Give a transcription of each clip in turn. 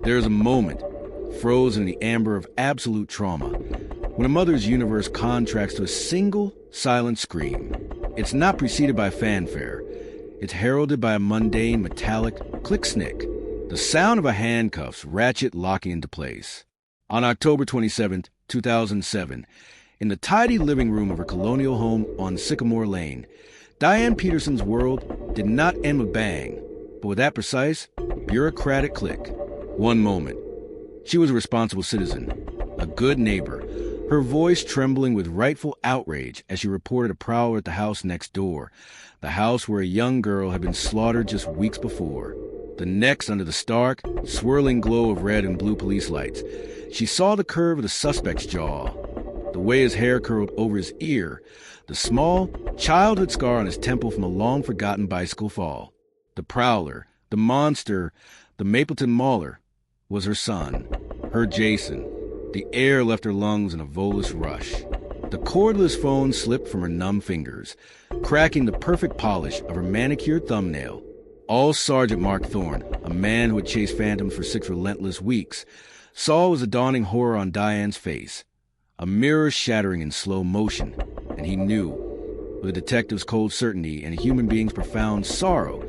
There is a moment, frozen in the amber of absolute trauma, when a mother's universe contracts to a single, silent scream. It's not preceded by fanfare. It's heralded by a mundane, metallic click-snick, the sound of a handcuffs ratchet locking into place. On October 27, 2007, in the tidy living room of her colonial home on Sycamore Lane, Diane Peterson's world did not end with bang, but with that precise, bureaucratic click. One moment. She was a responsible citizen, a good neighbor, her voice trembling with rightful outrage as she reported a prowler at the house next door, the house where a young girl had been slaughtered just weeks before. The next, under the stark, swirling glow of red and blue police lights, she saw the curve of the suspect's jaw, the way his hair curled over his ear, the small, childhood scar on his temple from a long-forgotten bicycle fall. The prowler, the monster, the Mapleton Mauler, was her son, her Jason. The air left her lungs in a volous rush. The cordless phone slipped from her numb fingers, cracking the perfect polish of her manicured thumbnail. All Sergeant Mark Thorne, a man who had chased phantoms for 6 relentless weeks, saw was a dawning horror on Diane's face, a mirror shattering in slow motion, and he knew, with a detective's cold certainty and a human being's profound sorrow,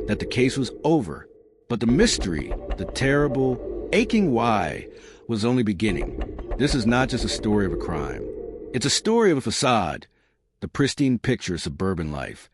that the case was over. But the mystery, the terrible, aching why, was only beginning. This is not just a story of a crime. It's a story of a facade, the pristine picture of suburban life,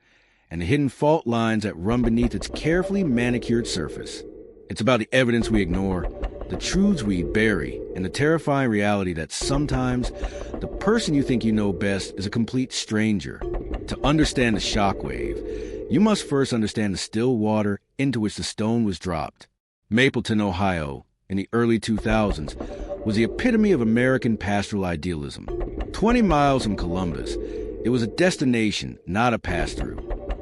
and the hidden fault lines that run beneath its carefully manicured surface. It's about the evidence we ignore, the truths we bury, and the terrifying reality that sometimes the person you think you know best is a complete stranger. To understand the shockwave, you must first understand the still water into which the stone was dropped. Mapleton, Ohio, in the early 2000s, was the epitome of American pastoral idealism. 20 miles from Columbus, it was a destination, not a pass-through.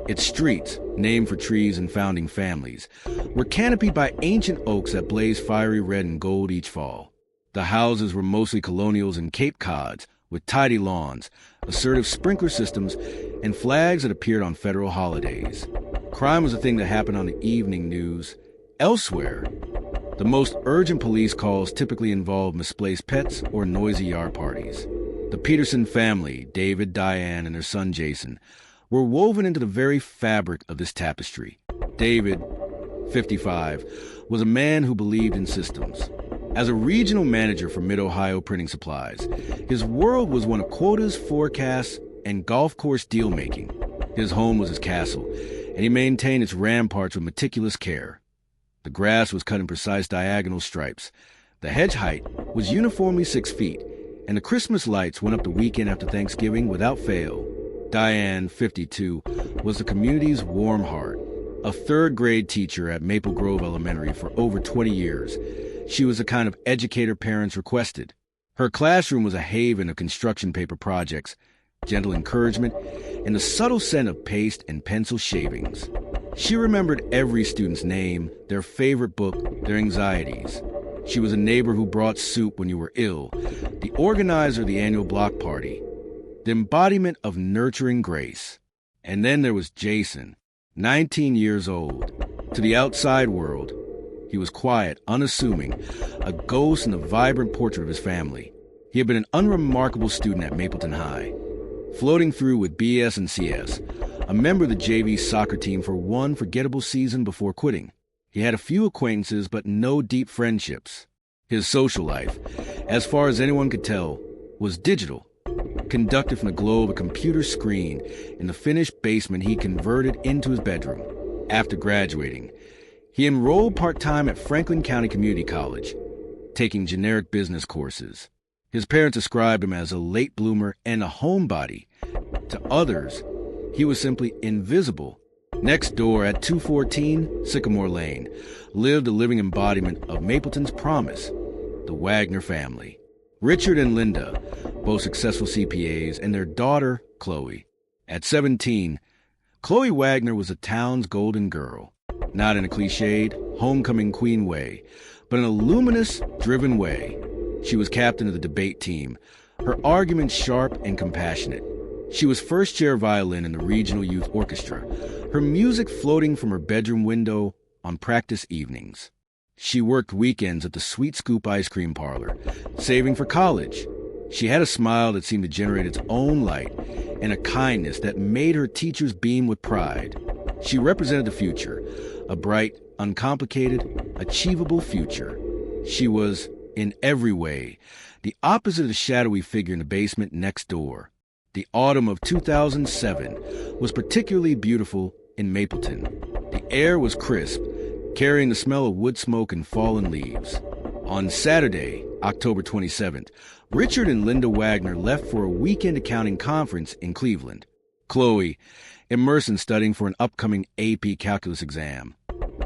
Its streets, named for trees and founding families, were canopied by ancient oaks that blazed fiery red and gold each fall. The houses were mostly colonials and Cape Cods, with tidy lawns, assertive sprinkler systems, and flags that appeared on federal holidays. Crime was a thing that happened on the evening news. Elsewhere, the most urgent police calls typically involved misplaced pets or noisy yard parties. The Peterson family, David, Diane, and their son Jason, were woven into the very fabric of this tapestry. David, 55, was a man who believed in systems. As a regional manager for Mid-Ohio Printing Supplies, his world was one of quotas, forecasts, and golf course deal-making. His home was his castle, and he maintained its ramparts with meticulous care. The grass was cut in precise diagonal stripes. The hedge height was uniformly 6 feet, and the Christmas lights went up the weekend after Thanksgiving without fail. Diane, 52, was the community's warm heart. A third-grade teacher at Maple Grove Elementary for over 20 years, she was the kind of educator parents requested. Her classroom was a haven of construction paper projects, gentle encouragement, and the subtle scent of paste and pencil shavings. She remembered every student's name, their favorite book, their anxieties. She was a neighbor who brought soup when you were ill, the organizer of the annual block party, the embodiment of nurturing grace. And then there was Jason, 19 years old. To the outside world, he was quiet, unassuming, a ghost in the vibrant portrait of his family. He had been an unremarkable student at Mapleton High, floating through with BS and CS, a member of the JV soccer team for one forgettable season before quitting. He had a few acquaintances, but no deep friendships. His social life, as far as anyone could tell, was digital, conducted from the glow of a computer screen in the finished basement he converted into his bedroom. After graduating, he enrolled part-time at Franklin County Community College, taking generic business courses. His parents described him as a late bloomer and a homebody. To others, he was simply invisible. Next door at 214 Sycamore Lane lived a living embodiment of Mapleton's promise, the Wagner family. Richard and Linda, both successful CPAs, and their daughter, Chloe. At 17, Chloe Wagner was the town's golden girl, not in a cliched, homecoming queen way, but in a luminous, driven way. She was captain of the debate team, her arguments sharp and compassionate. She was first chair violin in the regional youth orchestra, her music floating from her bedroom window on practice evenings. She worked weekends at the Sweet Scoop ice cream parlor, saving for college. She had a smile that seemed to generate its own light and a kindness that made her teachers beam with pride. She represented the future, a bright, uncomplicated, achievable future. She was, in every way, the opposite of the shadowy figure in the basement next door. The autumn of 2007 was particularly beautiful in Mapleton. The air was crisp, carrying the smell of wood smoke and fallen leaves. On Saturday, October 27th, Richard and Linda Wagner left for a weekend accounting conference in Cleveland. Chloe, immersed in studying for an upcoming AP calculus exam,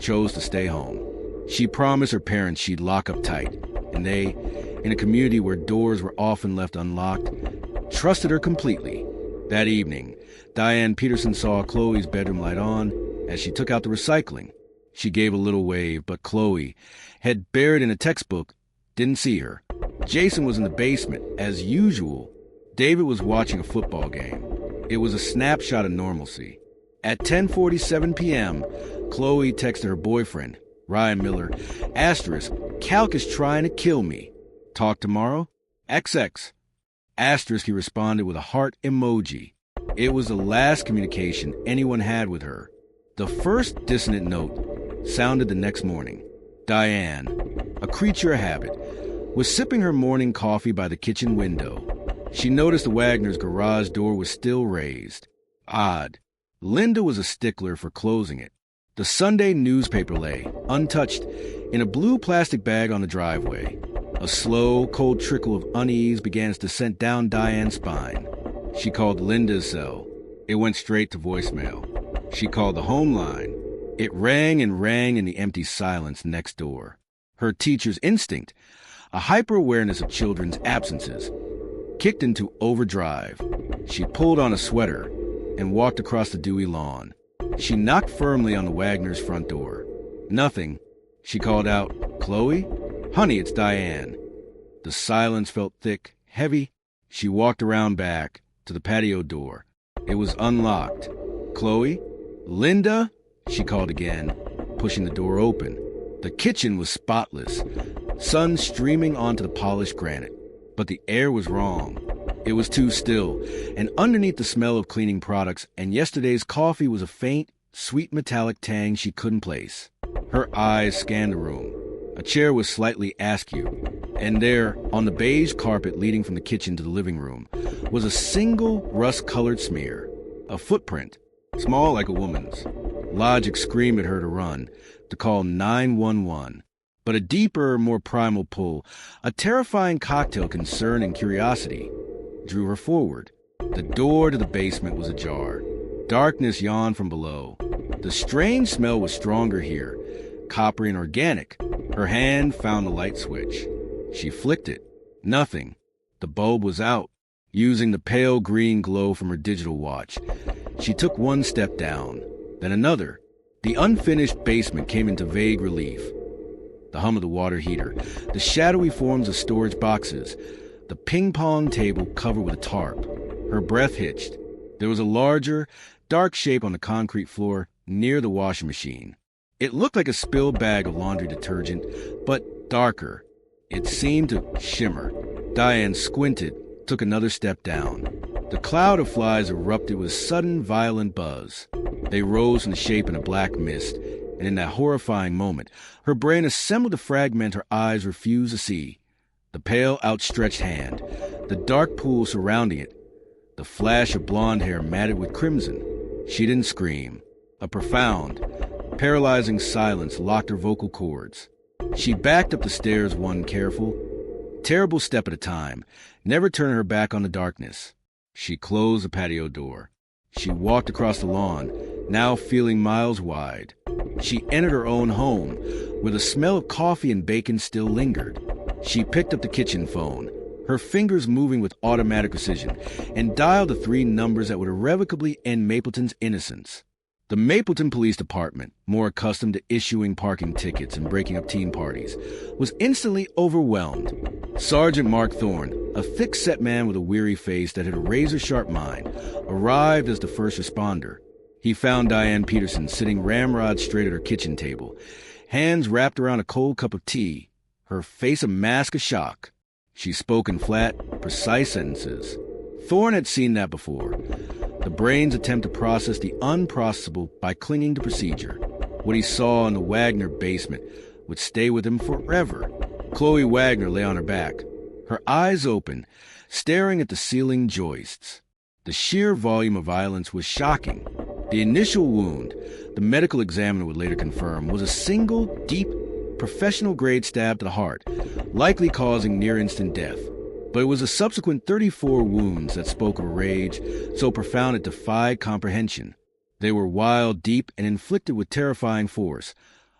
chose to stay home. She promised her parents she'd lock up tight, and they, in a community where doors were often left unlocked, trusted her completely. That evening, Diane Peterson saw Chloe's bedroom light on as she took out the recycling. She gave a little wave, but Chloe, head buried in a textbook, didn't see her. Jason was in the basement, as usual. David was watching a football game. It was a snapshot of normalcy. At 10:47 p.m., Chloe texted her boyfriend, Ryan Miller, asterisk, "Calc is trying to kill me. Talk tomorrow? XX." Asterisk, he responded with a heart emoji. It was the last communication anyone had with her. The first dissonant note sounded the next morning. Diane, a creature of habit, was sipping her morning coffee by the kitchen window. She noticed the Wagner's garage door was still raised. Odd. Linda was a stickler for closing it. The Sunday newspaper lay, untouched, in a blue plastic bag on the driveway. A slow, cold trickle of unease began to descend down Diane's spine. She called Linda's cell. It went straight to voicemail. She called the home line. It rang and rang in the empty silence next door. Her teacher's instinct, a hyper-awareness of children's absences, kicked into overdrive. She pulled on a sweater and walked across the dewy lawn. She knocked firmly on the Wagner's front door. Nothing. She called out, "Chloe? Honey, it's Diane." The silence felt thick, heavy. She walked around back to the patio door. It was unlocked. "Chloe? Linda?" she called again, pushing the door open. The kitchen was spotless, sun streaming onto the polished granite. But the air was wrong. It was too still, and underneath the smell of cleaning products and yesterday's coffee was a faint, sweet metallic tang she couldn't place. Her eyes scanned the room. A chair was slightly askew, and there, on the beige carpet leading from the kitchen to the living room, was a single rust-colored smear, a footprint, small like a woman's. Logic screamed at her to run, to call 911. But a deeper, more primal pull, a terrifying cocktail of concern and curiosity, drew her forward. The door to the basement was ajar. Darkness yawned from below. The strange smell was stronger here, coppery and organic. Her hand found the light switch. She flicked it. Nothing. The bulb was out. Using the pale green glow from her digital watch, she took one step down, then another. The unfinished basement came into vague relief. The hum of the water heater, the shadowy forms of storage boxes, the ping-pong table covered with a tarp. Her breath hitched. There was a larger, dark shape on the concrete floor near the washing machine. It looked like a spilled bag of laundry detergent, but darker. It seemed to shimmer. Diane squinted, took another step down. The cloud of flies erupted with a sudden, violent buzz. They rose into shape in a black mist, and in that horrifying moment, her brain assembled the fragment her eyes refused to see. The pale, outstretched hand, the dark pool surrounding it, the flash of blonde hair matted with crimson. She didn't scream. A profound, paralyzing silence locked her vocal cords. She backed up the stairs one careful, terrible step at a time, never turning her back on the darkness. She closed the patio door. She walked across the lawn, now feeling miles wide. She entered her own home, where the smell of coffee and bacon still lingered. She picked up the kitchen phone, her fingers moving with automatic precision, and dialed the 3 numbers that would irrevocably end Mapleton's innocence. The Mapleton Police Department, more accustomed to issuing parking tickets and breaking up teen parties, was instantly overwhelmed. Sergeant Mark Thorne, a thick-set man with a weary face that had a razor-sharp mind, arrived as the first responder. He found Diane Peterson sitting ramrod straight at her kitchen table, hands wrapped around a cold cup of tea, her face a mask of shock. She spoke in flat, precise sentences. Thorne had seen that before. The brain's attempt to process the unprocessable by clinging to procedure. What he saw in the Wagner basement would stay with him forever. Chloe Wagner lay on her back, her eyes open, staring at the ceiling joists. The sheer volume of violence was shocking. The initial wound, the medical examiner would later confirm, was a single, deep, professional-grade stab to the heart, likely causing near-instant death. But it was the subsequent 34 wounds that spoke of a rage so profound it defied comprehension. They were wild, deep, and inflicted with terrifying force,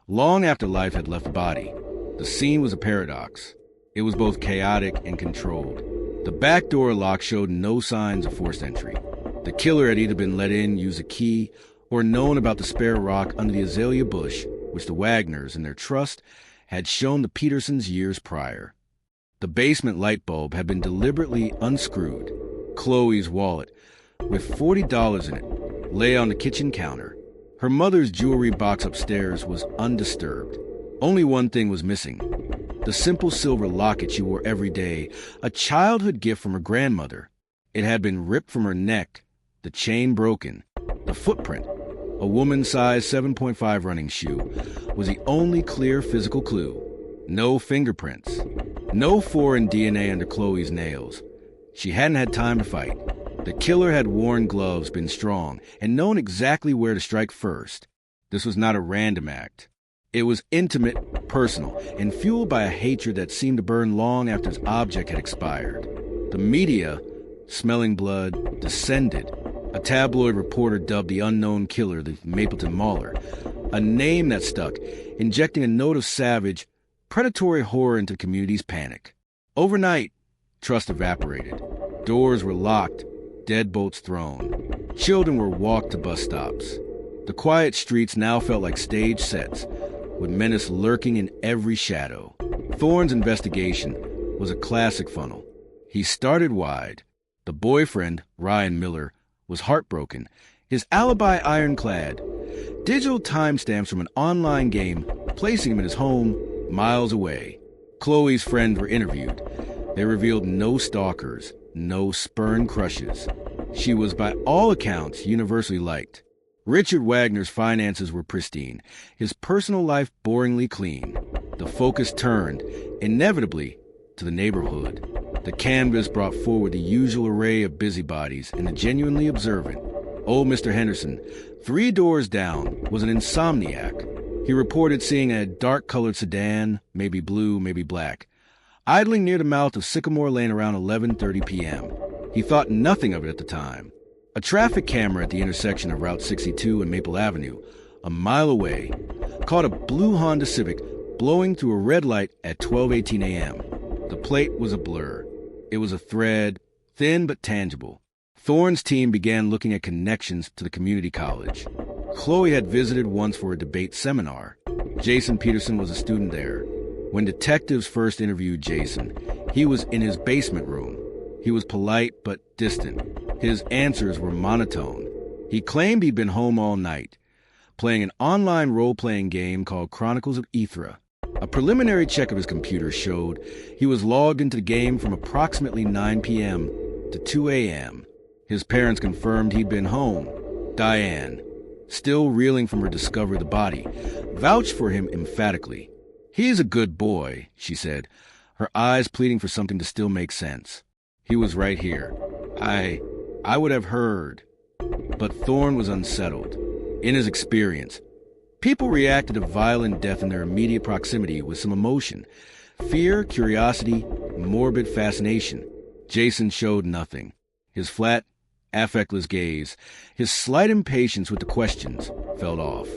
long after life had left the body. The scene was a paradox. It was both chaotic and controlled. The back door lock showed no signs of forced entry. The killer had either been let in, used a key, or known about the spare rock under the azalea bush, which the Wagners, in their trust, had shown the Petersons years prior. The basement light bulb had been deliberately unscrewed. Chloe's wallet, with $40 in it, lay on the kitchen counter. Her mother's jewelry box upstairs was undisturbed. Only one thing was missing: the simple silver locket she wore every day, a childhood gift from her grandmother. It had been ripped from her neck, the chain broken. The footprint, a woman-sized 7.5 running shoe, was the only clear physical clue. No fingerprints. No foreign DNA under Chloe's nails. She hadn't had time to fight. The killer had worn gloves, been strong, and known exactly where to strike first. This was not a random act. It was intimate, personal, and fueled by a hatred that seemed to burn long after its object had expired. The media, smelling blood, descended. A tabloid reporter dubbed the unknown killer the Mapleton Mauler, a name that stuck, injecting a note of savage, predatory horror into the community's panic. Overnight, trust evaporated. Doors were locked, deadbolts thrown. Children were walked to bus stops. The quiet streets now felt like stage sets, with menace lurking in every shadow. Thorne's investigation was a classic funnel. He started wide. The boyfriend, Ryan Miller, was heartbroken, his alibi ironclad. Digital timestamps from an online game placing him in his home miles away. Chloe's friends were interviewed. They revealed no stalkers, no spurned crushes. She was by all accounts universally liked. Richard Wagner's finances were pristine, his personal life boringly clean. The focus turned, inevitably, to the neighborhood. The canvas brought forward the usual array of busybodies and the genuinely observant. Old Mr. Henderson, 3 doors down, was an insomniac. He reported seeing a dark-colored sedan, maybe blue, maybe black, idling near the mouth of Sycamore Lane around 11:30 p.m. He thought nothing of it at the time. A traffic camera at the intersection of Route 62 and Maple Avenue, a mile away, caught a blue Honda Civic blowing through a red light at 12:18 a.m. The plate was a blur. It was a thread, thin but tangible. Thorne's team began looking at connections to the community college. Chloe had visited once for a debate seminar. Jason Peterson was a student there. When detectives first interviewed Jason, he was in his basement room. He was polite but distant. His answers were monotone. He claimed he'd been home all night, playing an online role-playing game called Chronicles of Ethra. A preliminary check of his computer showed he was logged into the game from approximately 9 p.m. to 2 a.m. His parents confirmed he'd been home. Diane, still reeling from her discovery of the body, vouched for him emphatically. "He's a good boy," she said, her eyes pleading for something to still make sense. "He was right here. I would have heard." But Thorne was unsettled. In his experience, people reacted to violent death in their immediate proximity with some emotion: fear, curiosity, morbid fascination. Jason showed nothing. His flat, affectless gaze, his slight impatience with the questions, felt off.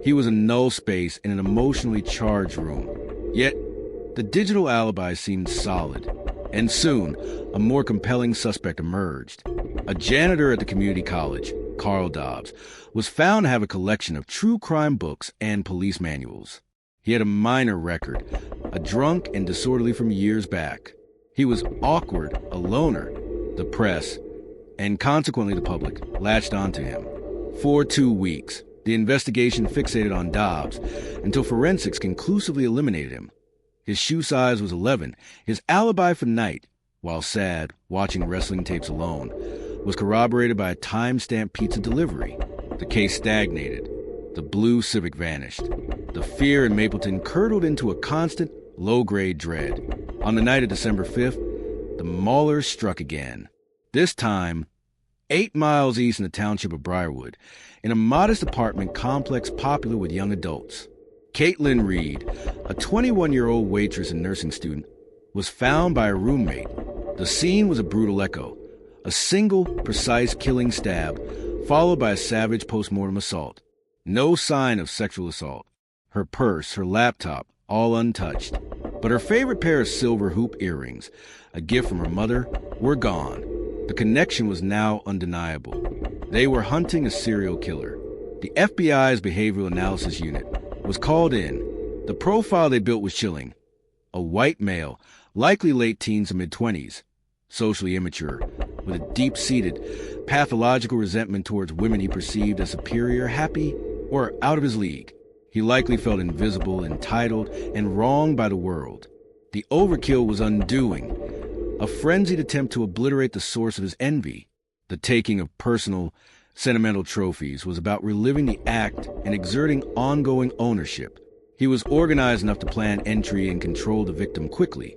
He was a null space in an emotionally charged room. Yet, the digital alibi seemed solid. And soon, a more compelling suspect emerged. A janitor at the community college, Carl Dobbs, was found to have a collection of true crime books and police manuals. He had a minor record, a drunk and disorderly from years back. He was awkward, a loner. The press, and consequently the public, latched onto him. For 2 weeks, The investigation fixated on Dobbs until forensics conclusively eliminated him. His shoe size was 11. His alibi for night, while sad, watching wrestling tapes alone, was corroborated by a time-stamped pizza delivery. The case stagnated. The blue Civic vanished. The fear in Mapleton curdled into a constant, low-grade dread. On the night of December 5th, the maulers struck again. This time, 8 miles east in the township of Briarwood, in a modest apartment complex popular with young adults. Caitlin Reed, a 21-year-old waitress and nursing student, was found by a roommate. The scene was a brutal echo. A single, precise killing stab, followed by a savage post-mortem assault. No sign of sexual assault. Her purse, her laptop, all untouched. But her favorite pair of silver hoop earrings, a gift from her mother, were gone. The connection was now undeniable. They were hunting a serial killer. The FBI's Behavioral Analysis Unit was called in. The profile they built was chilling. A white male, likely late teens to mid-20s, socially immature, with a deep-seated, pathological resentment towards women he perceived as superior, happy, or out of his league. He likely felt invisible, entitled, and wronged by the world. The overkill was undoing, a frenzied attempt to obliterate the source of his envy. The taking of personal, sentimental trophies was about reliving the act and exerting ongoing ownership. He was organized enough to plan entry and control the victim quickly,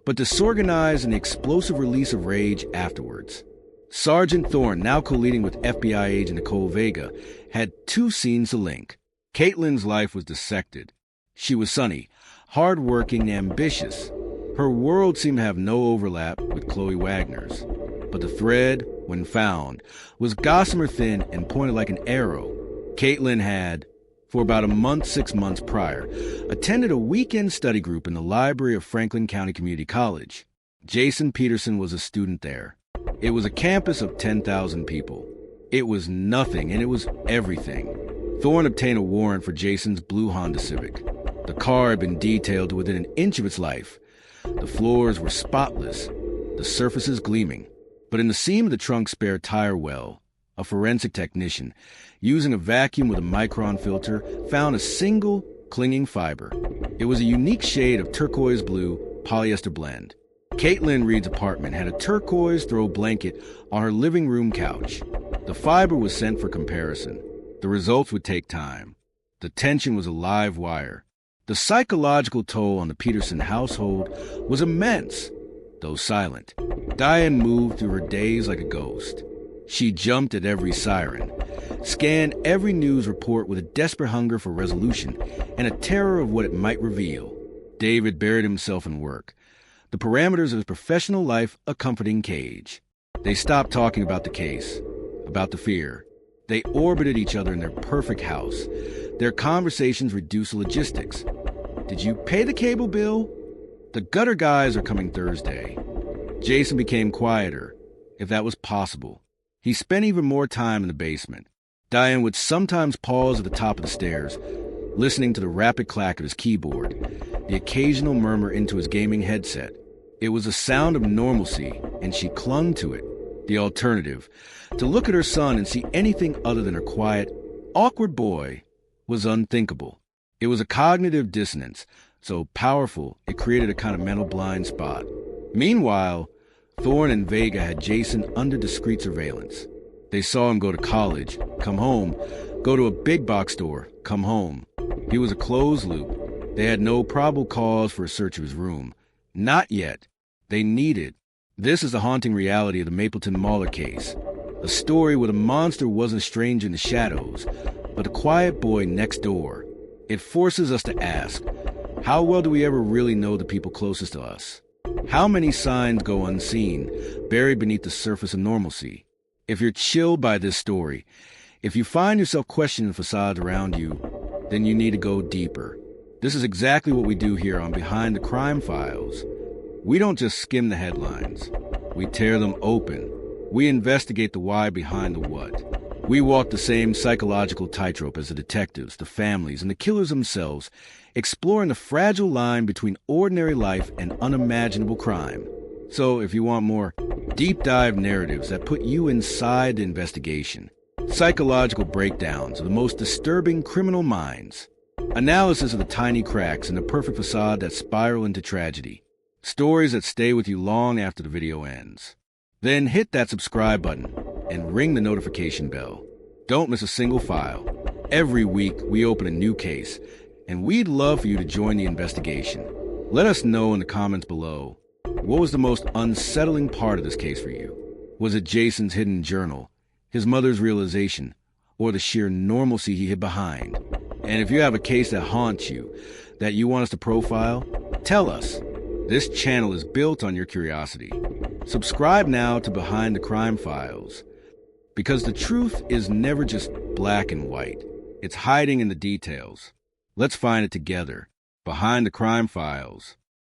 but disorganized in the explosive release of rage afterwards. Sergeant Thorne, now co-leading with FBI agent Nicole Vega, had 2 scenes to link. Caitlin's life was dissected. She was sunny, hard-working, ambitious. Her world seemed to have no overlap with Chloe Wagner's. But the thread, when found, was gossamer thin and pointed like an arrow. Caitlin had, for about a month, 6 months prior, attended a weekend study group in the library of Franklin County Community College. Jason Peterson was a student there. It was a campus of 10,000 people. It was nothing, and it was everything. Thorne obtained a warrant for Jason's blue Honda Civic. The car had been detailed to within an inch of its life. The floors were spotless, the surfaces gleaming. But in the seam of the trunk's spare tire well, a forensic technician, using a vacuum with a micron filter, found a single clinging fiber. It was a unique shade of turquoise blue polyester blend. Caitlin Reed's apartment had a turquoise throw blanket on her living room couch. The fiber was sent for comparison. The results would take time. The tension was a live wire. The psychological toll on the Peterson household was immense, though silent. Diane moved through her days like a ghost. She jumped at every siren, scanned every news report with a desperate hunger for resolution and a terror of what it might reveal. David buried himself in work, the parameters of his professional life a comforting cage. They stopped talking about the case, about the fear. They orbited each other in their perfect house. Their conversations reduced to logistics. Did you pay the cable bill? The gutter guys are coming Thursday. Jason became quieter, if that was possible. He spent even more time in the basement. Diane would sometimes pause at the top of the stairs, listening to the rapid clack of his keyboard, the occasional murmur into his gaming headset. It was a sound of normalcy, and she clung to it. The alternative, to look at her son and see anything other than her quiet, awkward boy, was unthinkable. It was a cognitive dissonance, so powerful it created a kind of mental blind spot. Meanwhile, Thorne and Vega had Jason under discreet surveillance. They saw him go to college, come home, go to a big box store, come home. He was a closed loop. They had no probable cause for a search of his room. Not yet. They needed. This is the haunting reality of the Mapleton Mauler case. A story where the monster wasn't a stranger in the shadows, but a quiet boy next door. It forces us to ask, how well do we ever really know the people closest to us? How many signs go unseen, buried beneath the surface of normalcy? If you're chilled by this story, if you find yourself questioning the facades around you, then you need to go deeper. This is exactly what we do here on Behind the Crime Files. We don't just skim the headlines. We tear them open. We investigate the why behind the what. We walk the same psychological tightrope as the detectives, the families, and the killers themselves, exploring the fragile line between ordinary life and unimaginable crime. So if you want more deep dive narratives that put you inside the investigation, Psychological breakdowns of the most disturbing criminal minds. Analysis of the tiny cracks in the perfect facade that spiral into tragedy. Stories that stay with you long after the video ends. Then hit that subscribe button and ring the notification bell. Don't miss a single file. Every week, we open a new case, and we'd love for you to join the investigation. Let us know in the comments below. What was the most unsettling part of this case for you? Was it Jason's hidden journal, his mother's realization, or the sheer normalcy he hid behind? And if you have a case that haunts you, that you want us to profile, tell us. This channel is built on your curiosity. Subscribe now to Behind the Crime Files, because the truth is never just black and white. It's hiding in the details. Let's find it together. Behind the Crime Files.